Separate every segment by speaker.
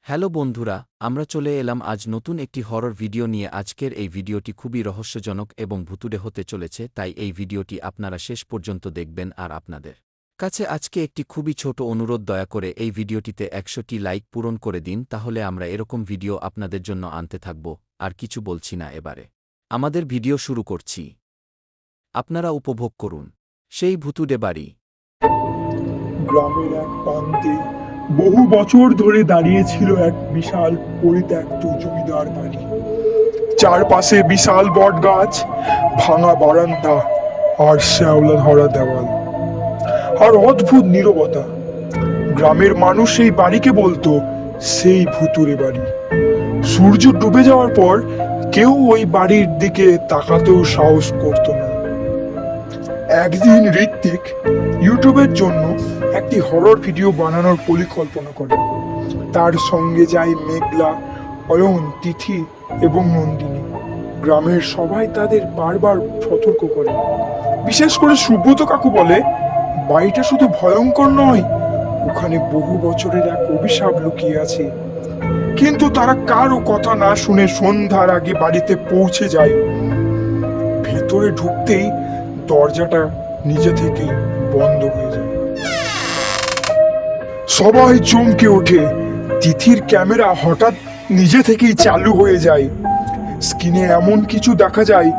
Speaker 1: Hello বন্ধুরা, আমরা চলে এলাম আজ নতুন একটি হরর ভিডিও নিয়ে। আজকের এই ভিডিওটি খুবই রহস্যজনক এবং ভুতুড়ে হতে চলেছে, তাই এই ভিডিওটি আপনারা শেষ পর্যন্ত দেখবেন। আর আপনাদের কাছে আজকে একটি খুবই ছোট অনুরোধ, দয়া করে এই ভিডিওটিতে 100টি লাইক পূরণ করে দিন, তাহলে আমরা এরকম ভিডিও আপনাদের জন্য আনতে থাকব। আর কিছু বলছি না, এবারে আমাদের ভিডিও শুরু করছি। আপনারা উপভোগ করুন সেই ভুতুড়ে বাড়ি।
Speaker 2: গ্রামের এক প্রান্তে বহু বছর ধরে দাঁড়িয়ে ছিল এক বিশাল পরিত্যক্ত জমিদার বাড়ি। চারপাশে বিশাল বট গাছ, ভাঙা বারান্দা আর শ্যাওলা ধরা দেওয়াল, আর অদ্ভুত নীরবতা। গ্রামের মানুষ এই বাড়িকে বলতো সেই ভুতুড়ে বাড়ি। সূর্য ডুবে যাওয়ার পর কেউ ওই বাড়ির দিকে তাকাতেও সাহস করতো না। একদিন ঋত্বিক ইউটিউবের জন্য একটি হরর ভিডিও বানানোর পরিকল্পনা করে। তার সঙ্গে যায় মেঘলা, অয়ন, তিথি এবং নন্দিনী। গ্রামের সবাই তাদের বারবার সতর্ক করে, বিশেষ করে সুব্রত কাকু বলে, বাড়িটা শুধু ভয়ঙ্কর নয়, ওখানে বহু বছরের এক অভিশাপ লুকিয়ে আছে। কিন্তু তারা কারো কথা না শুনে সন্ধ্যার আগে বাড়িতে পৌঁছে যায়। ভেতরে ঢুকতেই দরজাটা নিজে থেকেই বন্ধ হয়ে যায়। সবাই চমকে ওঠে। তিথির ক্যামেরা হঠাৎ নিজে থেকেই চালু হয়ে যায়। স্ক্রিনে এমন কিছু দেখা যায়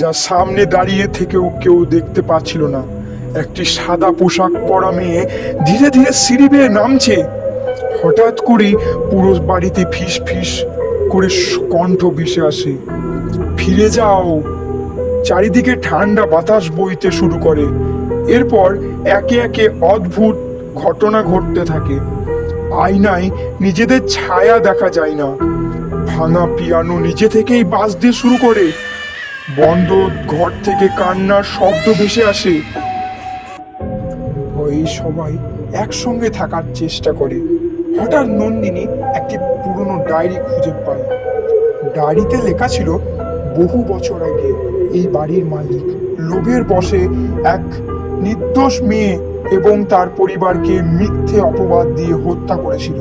Speaker 2: যা সামনে দাঁড়িয়ে থেকেও কেউ দেখতে পাচ্ছিল না। একটি সাদা পোশাক পরা মেয়ে ধীরে ধীরে সিঁড়ি বেয়ে নামছে। হঠাৎ করেই পুরো বাড়িতে ফিস ফিস করে কণ্ঠ ভেসে আসে, ফিরে যাও। চারিদিকে ঠান্ডা বাতাস বইতে শুরু করে। এরপর একে একে অদ্ভুত ঘটনা ঘটতে থাকে। আয়নায় নিজেদের ছায়া দেখা যায় না। ভাঙা পিয়ানো নিজে থেকেই বাজতে শুরু করে। বন্ধ ঘর থেকে কান্নার শব্দ ভেসে আসে। ভয়ে সবাই একসঙ্গে থাকার চেষ্টা করে। হঠাৎ নন্দিনী একটি পুরনো ডায়েরি খুঁজে পায়। ডায়েরিতে লেখা ছিল, বহু বছর আগে এই বাড়ির মালিক লোভের বশে এক নির্দোষ মেয়ে এবং তার পরিবারকে মিথ্যে অপবাদ দিয়ে হত্যা করেছিল।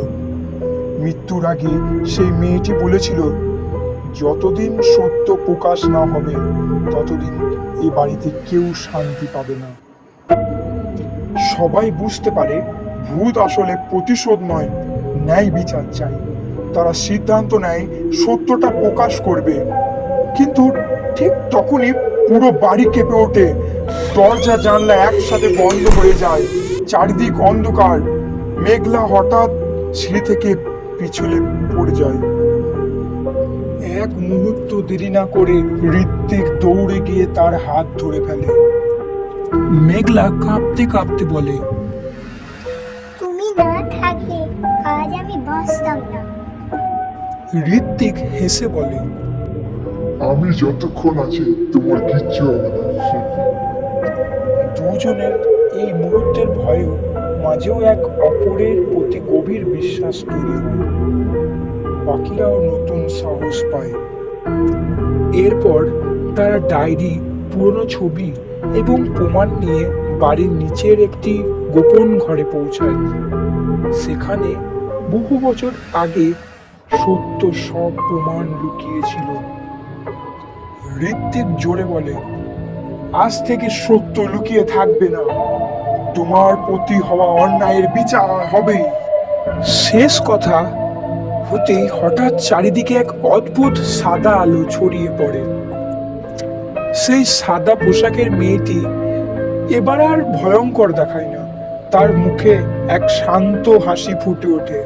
Speaker 2: মৃত্যুর আগে সেই মেয়েটি বলেছিল, যতদিন সত্য প্রকাশ না হবে ততদিন এই বাড়িতে কেউ শান্তি পাবে না। সবাই বুঝতে পারে ভূত আসলে প্রতিশোধ নয়, ন্যায় বিচার চাই। তারা সিদ্ধান্ত নেয় সত্যটা প্রকাশ করবে। কিন্তু ঠিক তখনই পুরো বাড়ি কেঁপে ওঠে। দরজা জানলা একসাথে বন্ধ হয়ে যায়। চারিদিক অন্ধকার। মেঘলা হঠাৎ সিঁড়ি থেকে পিছলে পড়ে যায়। এক মুহূর্ত দেরি না করে ঋত্বিক দৌড়ে গিয়ে তার হাত ধরে ফেলে। মেঘলা কাঁপতে কাঁপতে বলে,
Speaker 3: তুমি না থাকলে আজ আমি বাঁচতাম না।
Speaker 2: ঋত্বিক হেসে বলে,
Speaker 4: আমি যতক্ষণ আছি তোমার কিচ্ছু হবে না।
Speaker 2: দুজনের এই মুহূর্তের ভয়েও মাঝেও এক অপরের প্রতি গভীর বিশ্বাস তৈরি হয়। বাকিরাও নতুন সাহস পায়। এরপর তারা ডায়েরি, পুরনো ছবি এবং প্রমাণ নিয়ে বাড়ির নিচের একটি গোপন ঘরে পৌঁছায়। সেখানে বহু বছর আগে সত্য সব প্রমাণ লুকিয়েছিল। ঋত্বিক জোরে বলে, আজ থেকে সত্য লুকিয়ে থাকবে না। তোমার প্রতি হওয়া অন্যায়ের বিচার হবে। শেষ কথা হতেই হঠাৎ চারিদিকে এক অদ্ভুত সাদা আলো ছড়িয়ে পড়ে। সেই সাদা পোশাকের মেয়েটি এবার আর ভয়ঙ্কর দেখায় না। তার মুখে এক শান্ত হাসি ফুটে ওঠে।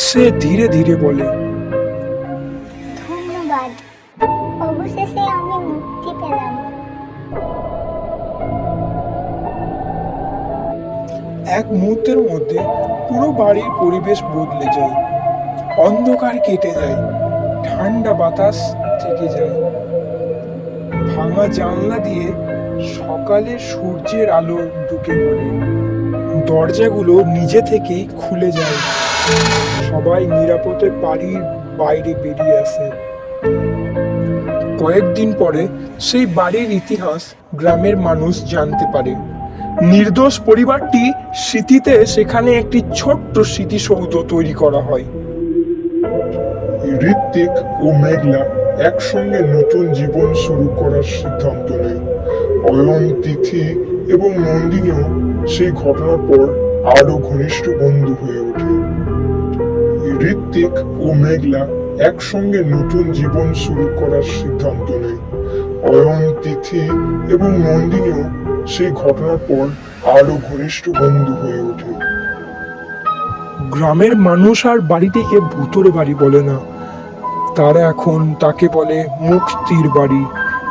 Speaker 2: সে ধীরে ধীরে বলে,
Speaker 3: ধন্যবাদ, অবশেষে আমি মুক্তি পেলাম।
Speaker 2: এক মুহূর্তের মধ্যে পুরো বাড়ির পরিবেশ বদলে যায়। অন্ধকার কেটে যায়, ঠান্ডা বাতাস থেকে যায়। ভাঙা জানলা দিয়ে সকালের সূর্যের আলো ঢুকে পড়ে। দরজাগুলো নিজে থেকেই খুলে যায়। সবাই নিরাপদে বাড়ির বাইরে বেরিয়ে আসে। কয়েকদিন পরে সেই বাড়ির ইতিহাস গ্রামের মানুষ জানতে পারে। নির্দোষ পরিবারটি স্মৃতিতে সেখানে একটি ছোট্ট স্মৃতিসৌধ তৈরি করা হয়। ঋত্বিক ও মেঘলা একসঙ্গে নতুন জীবন শুরু করার সিদ্ধান্ত নেয়। অয়ন, তিথি এবং নন্দিনীও সেই ঘটনার পর আরো ঘনিষ্ঠ বন্ধু হয়ে ওঠে। ঋত্বিক ও মেঘলা একসঙ্গে নতুন জীবন শুরু করার সিদ্ধান্ত নেয়। অয়ন, তিথি এবং নন্দিনীও সেই ঘটনার পর আরো ঘনিষ্ঠ বন্ধু হয়ে ওঠে। গ্রামের মানুষ আর বাড়িটিকে ভূতুরে বাড়ি বলে না, তারা এখন তাকে বলে মুক্তির বাড়ি।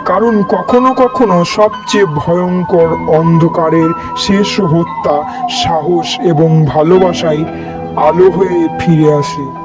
Speaker 2: কারণ কখনো কখনো সবচেয়ে ভয়ঙ্কর অন্ধকারের শেষ হত্যা সাহস এবং ভালোবাসায় আলো হয়ে ফিরে আসে।